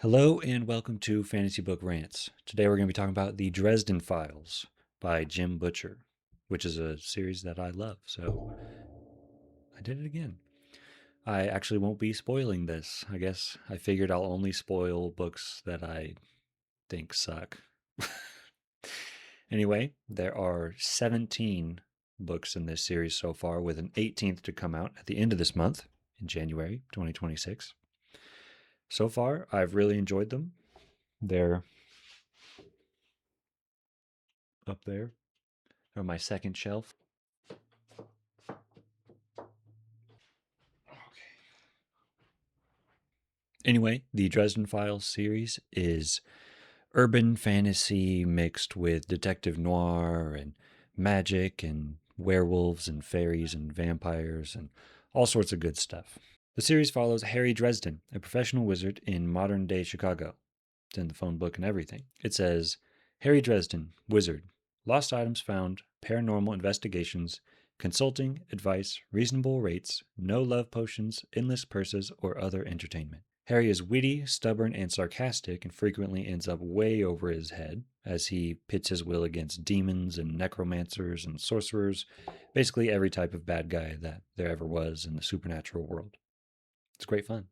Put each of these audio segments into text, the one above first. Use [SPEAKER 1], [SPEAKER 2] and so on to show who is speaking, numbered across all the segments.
[SPEAKER 1] Hello and welcome to Fantasy Book Rants. Today we're going to be talking about the Dresden Files by Jim Butcher, which is a series that I love. So I did it again. I actually won't be spoiling this. I guess I figured I'll only spoil books that I think suck. Anyway, there are 17 books in this series so far, with an 18th to come out at the end of this month in January 2026. So far, I've really enjoyed them. They're up there on my second shelf. Anyway, the Dresden Files series is urban fantasy mixed with detective noir and magic and werewolves and fairies and vampires and all sorts of good stuff. The series follows Harry Dresden, a professional wizard in modern day Chicago. It's in the phone book and everything. It says Harry Dresden, wizard, lost items found, paranormal investigations, consulting, advice, reasonable rates, no love potions, endless purses, or other entertainment. Harry is witty, stubborn, and sarcastic, and frequently ends up way over his head as he pits his will against demons and necromancers and sorcerers, basically every type of bad guy that there ever was in the supernatural world. It's great fun.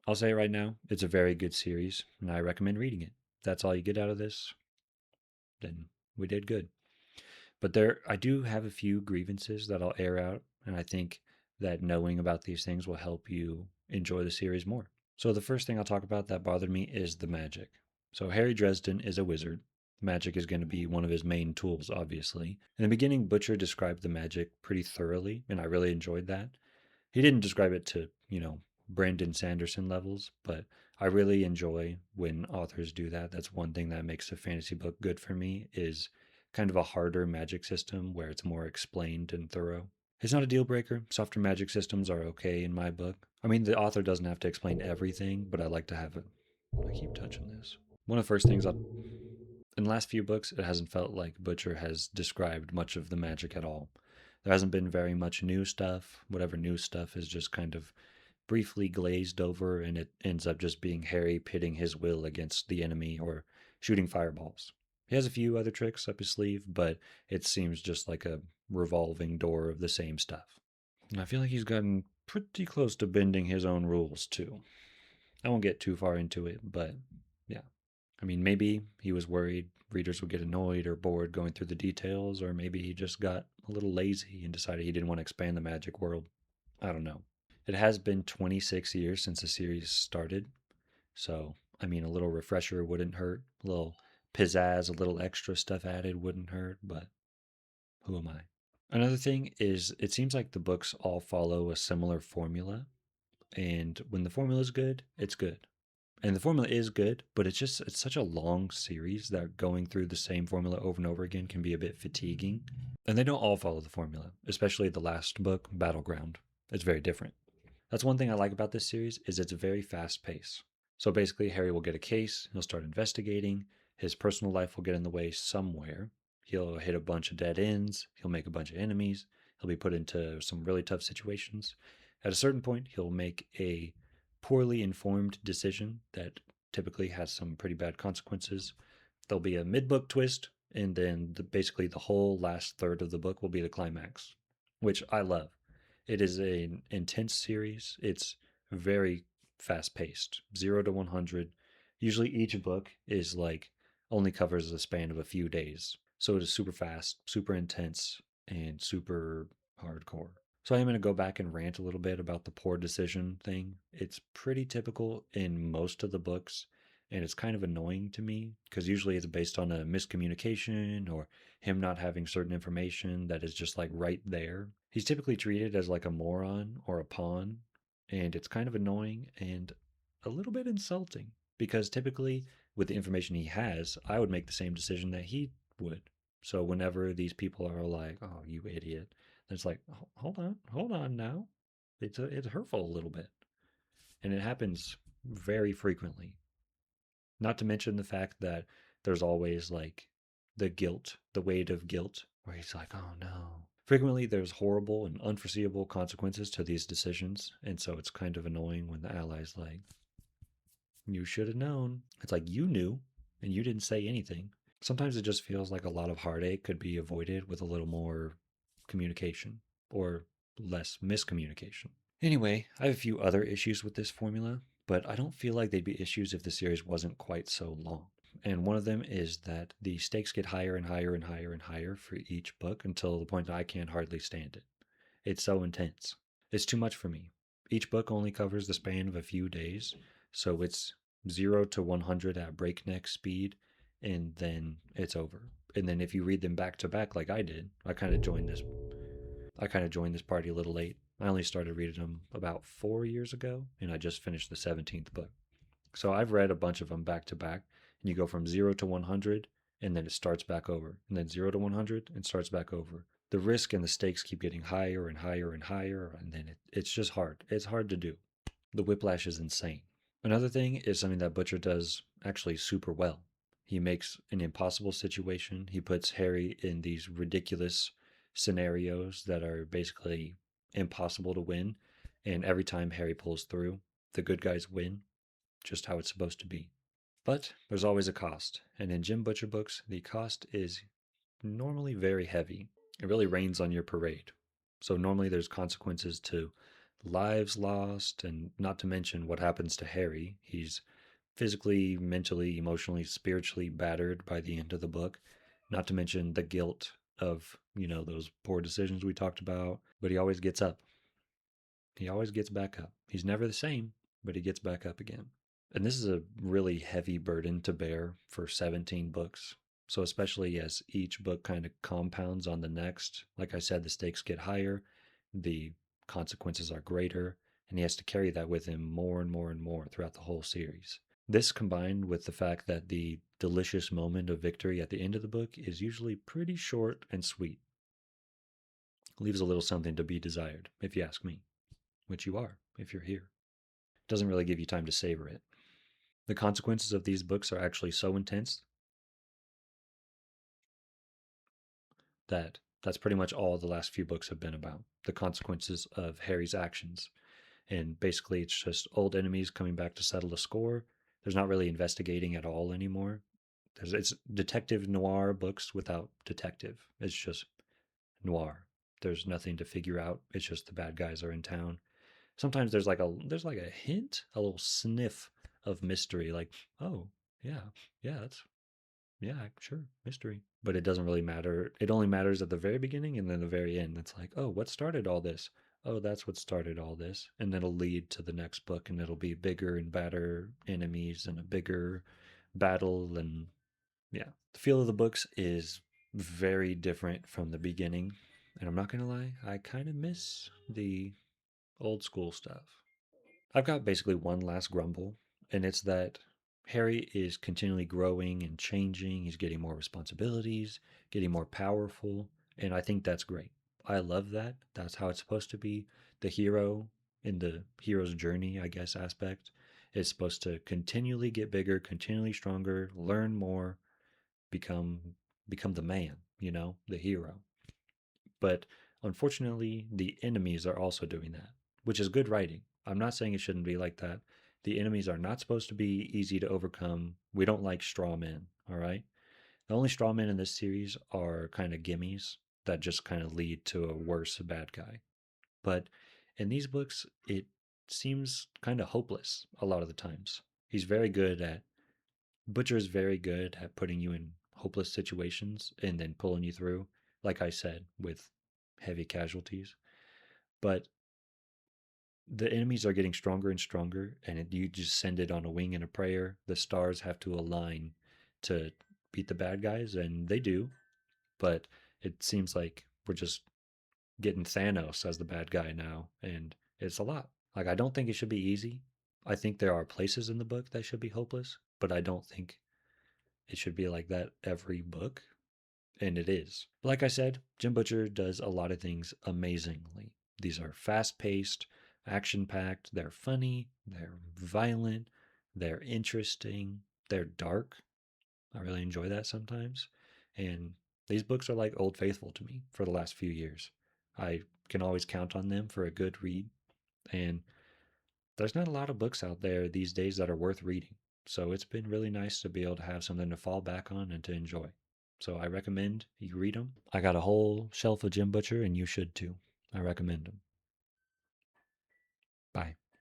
[SPEAKER 1] I'll say it right now, it's a very good series, and I recommend reading it. If that's all you get out of this, then we did good. But I do have a few grievances that I'll air out, and I think that knowing about these things will help you enjoy the series more. So the first thing I'll talk about that bothered me is the magic. So Harry Dresden is a wizard. Magic is going to be one of his main tools, obviously. In the beginning, Butcher described the magic pretty thoroughly, and I really enjoyed that. He didn't describe it to, Brandon Sanderson levels, but I really enjoy when authors do that. That's one thing that makes a fantasy book good for me is kind of a harder magic system where it's more explained and thorough. It's not a deal breaker. Softer magic systems are okay in my book. I mean, the author doesn't have to explain everything, but I like to have it. I keep touching this. One of the first things in the last few books, it hasn't felt like Butcher has described much of the magic at all. There hasn't been very much new stuff. Whatever new stuff is just kind of briefly glazed over, and it ends up just being Harry pitting his will against the enemy or shooting fireballs. He has a few other tricks up his sleeve, but it seems just like a revolving door of the same stuff. And I feel like he's gotten pretty close to bending his own rules, too. I won't get too far into it, but yeah. I mean, maybe he was worried readers would get annoyed or bored going through the details, or maybe he just got a little lazy and decided he didn't want to expand the magic world. I don't know. It has been 26 years since the series started, so I mean, a little refresher wouldn't hurt. A little pizzazz, a little extra stuff added wouldn't hurt, but who am I? Another thing is, it seems like the books all follow a similar formula, and when the formula is good, it's good. And the formula is good, but it's such a long series that going through the same formula over and over again can be a bit fatiguing. And they don't all follow the formula, especially the last book, Battleground. It's very different. That's one thing I like about this series is it's very fast paced. So basically Harry will get a case, he'll start investigating, his personal life will get in the way somewhere. He'll hit a bunch of dead ends, he'll make a bunch of enemies, he'll be put into some really tough situations. At a certain point, he'll make a poorly informed decision that typically has some pretty bad consequences. There'll be a mid book twist, and then basically the whole last third of the book will be the climax, which I love. It is an intense series. It's very fast paced, 0 to 100. Usually each book is like only covers the span of a few days. So it is super fast, super intense, and super hardcore. So I'm going to go back and rant a little bit about the poor decision thing. It's pretty typical in most of the books, and it's kind of annoying to me because usually it's based on a miscommunication or him not having certain information that is just like right there. He's typically treated as like a moron or a pawn, and it's kind of annoying and a little bit insulting because typically with the information he has, I would make the same decision that he would. So whenever these people are like, "Oh, you idiot," it's like, hold on now. It's hurtful a little bit, and it happens very frequently. Not to mention the fact that there's always like the guilt, the weight of guilt, where he's like, "Oh no." Frequently, there's horrible and unforeseeable consequences to these decisions, and so it's kind of annoying when the allies like You should have known. It's like you knew and you didn't say anything. Sometimes it just feels like a lot of heartache could be avoided with a little more communication or less miscommunication. Anyway, I have a few other issues with this formula, but I don't feel like they'd be issues if the series wasn't quite so long. And one of them is that the stakes get higher and higher and higher and higher for each book until the point that I can hardly stand it. It's so intense. It's too much for me. Each book only covers the span of a few days, so it's 0 to 100 at breakneck speed, and then it's over. And then if you read them back to back like I did, I kind of joined this party a little late. I only started reading them about 4 years ago, and I just finished the 17th book. So I've read a bunch of them back to back, and you go from 0 to 100, and then it starts back over, and then 0 to 100, and starts back over. The risk and the stakes keep getting higher and higher and higher, and then it's just hard. It's hard to do. The whiplash is insane. Another thing is something that Butcher does actually super well. He makes an impossible situation. He puts Harry in these ridiculous scenarios that are basically impossible to win. And every time Harry pulls through, the good guys win, just how it's supposed to be. But there's always a cost. And in Jim Butcher books, the cost is normally very heavy. It really rains on your parade. So normally there's consequences to lives lost, and not to mention what happens to Harry. He's physically, mentally, emotionally, spiritually battered by the end of the book. Not to mention the guilt of, those poor decisions we talked about. But he always gets up. He always gets back up. He's never the same, but he gets back up again. And this is a really heavy burden to bear for 17 books. So, especially as each book kind of compounds on the next, like I said, the stakes get higher, the consequences are greater, and he has to carry that with him more and more and more throughout the whole series. This combined with the fact that the delicious moment of victory at the end of the book is usually pretty short and sweet, leaves a little something to be desired, if you ask me, which you are if you're here. Doesn't really give you time to savor it. The consequences of these books are actually so intense that that's pretty much all the last few books have been about, the consequences of Harry's actions. And basically, it's just old enemies coming back to settle a score. There's not really investigating at all anymore. It's detective noir books without detective. It's just noir. There's nothing to figure out. It's just the bad guys are in town. Sometimes there's like a hint, a little sniff of mystery, like, oh yeah, that's yeah, sure, mystery. But it doesn't really matter. It only matters at the very beginning and then the very end. It's like, oh, what started all this? Oh, that's what started all this. And it'll lead to the next book, and it'll be bigger and badder enemies and a bigger battle. And yeah, the feel of the books is very different from the beginning. And I'm not going to lie, I kind of miss the old school stuff. I've got basically one last grumble, and it's that Harry is continually growing and changing. He's getting more responsibilities, getting more powerful, and I think that's great. I love that. That's how it's supposed to be. The hero in the hero's journey, I guess, aspect is supposed to continually get bigger, continually stronger, learn more, become become the man, the hero. But unfortunately, the enemies are also doing that, which is good writing. I'm not saying it shouldn't be like that. The enemies are not supposed to be easy to overcome. We don't like straw men, all right? The only straw men in this series are kind of gimmies that just kind of lead to a worse bad guy. But in these books, it seems kind of hopeless a lot of the times. Butcher is very good at putting you in hopeless situations and then pulling you through, like I said, with heavy casualties. But the enemies are getting stronger and stronger, and you just send it on a wing and a prayer. The stars have to align to beat the bad guys, and they do. But it seems like we're just getting Thanos as the bad guy now, and it's a lot. Like, I don't think it should be easy. I think there are places in the book that should be hopeless, but I don't think it should be like that every book, and it is. Like I said, Jim Butcher does a lot of things amazingly. These are fast paced, action packed, they're funny, they're violent, they're interesting, they're dark. I really enjoy that sometimes. And these books are like old faithful to me for the last few years. I can always count on them for a good read. And there's not a lot of books out there these days that are worth reading. So it's been really nice to be able to have something to fall back on and to enjoy. So I recommend you read them. I got a whole shelf of Jim Butcher, and you should too. I recommend them. Bye.